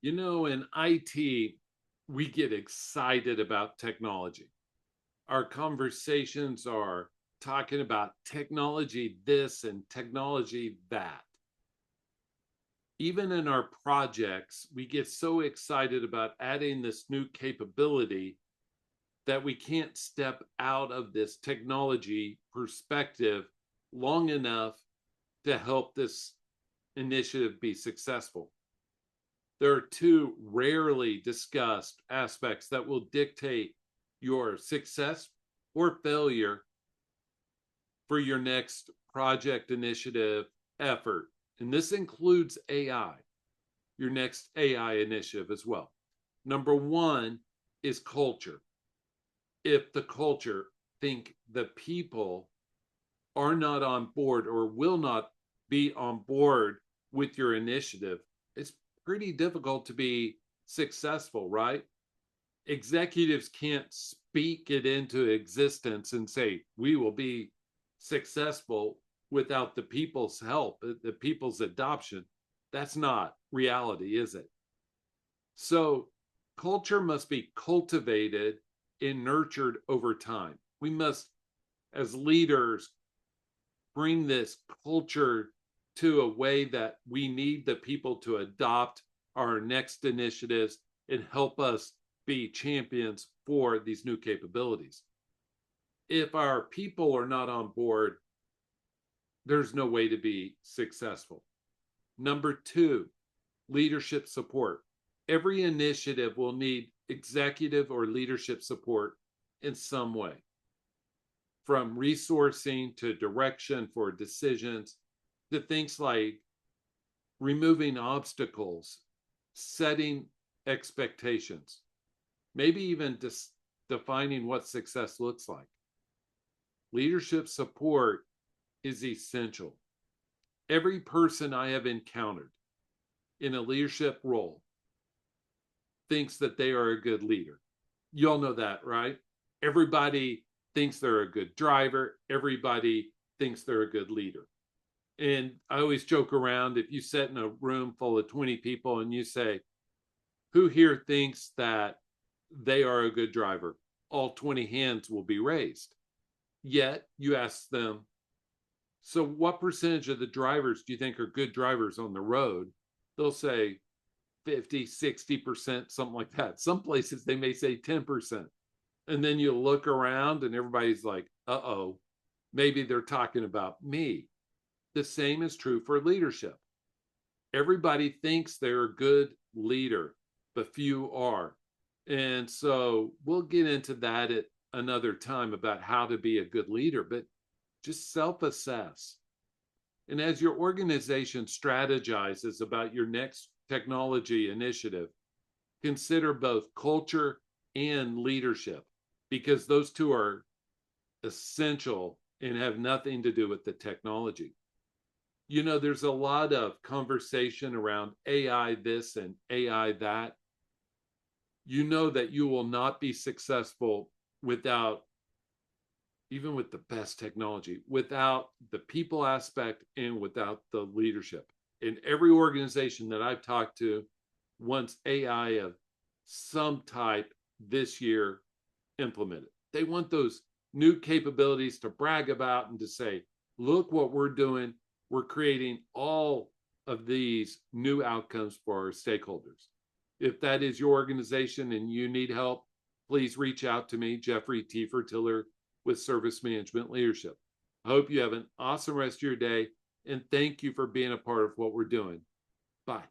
In IT, we get excited about technology. Our conversations are talking about technology this and technology that. Even in our projects, we get so excited about adding this new capability that we can't step out of this technology perspective long enough to help this initiative be successful. There are two rarely discussed aspects that will dictate your success or failure for your next project, initiative, effort. And this includes AI, your next AI initiative as well. Number one is culture. If the culture, think the people, are not on board or will not be on board with your initiative, it's pretty difficult to be successful, right? Executives can't speak it into existence and say, we will be successful without the people's help, the people's adoption. That's not reality, is it? So culture must be cultivated and nurtured over time. We must, as leaders, bring this culture to a way that we need the people to adopt our next initiatives and help us be champions for these new capabilities. If our people are not on board, there's no way to be successful. Number two, leadership support. Every initiative will need executive or leadership support in some way, from resourcing to direction for decisions to things like removing obstacles, setting expectations, maybe even defining what success looks like. Leadership support is essential. Every person I have encountered in a leadership role thinks that they are a good leader. You all know that, right? Everybody thinks they're a good driver. Everybody thinks they're a good leader. And I always joke around, if you sit in a room full of 20 people and you say, who here thinks that they are a good driver? All 20 hands will be raised. Yet you ask them, so what percentage of the drivers do you think are good drivers on the road? They'll say 50, 60%, something like that. Some places they may say 10%. And then you look around and everybody's like, uh-oh, maybe they're talking about me. The same is true for leadership. Everybody thinks they're a good leader, but few are. And so we'll get into that at another time about how to be a good leader, but just self-assess. And as your organization strategizes about your next technology initiative, consider both culture and leadership, because those two are essential and have nothing to do with the technology. There's a lot of conversation around AI this and AI that. You know that you will not be successful without, even with the best technology, without the people aspect and without the leadership. In every organization that I've talked to wants AI of some type this year implemented. They want those new capabilities to brag about and to say, look what we're doing. We're creating all of these new outcomes for our stakeholders. If that is your organization and you need help, please reach out to me, Jeffrey T. Fertiller, with Service Management Leadership. I hope you have an awesome rest of your day, and thank you for being a part of what we're doing. Bye.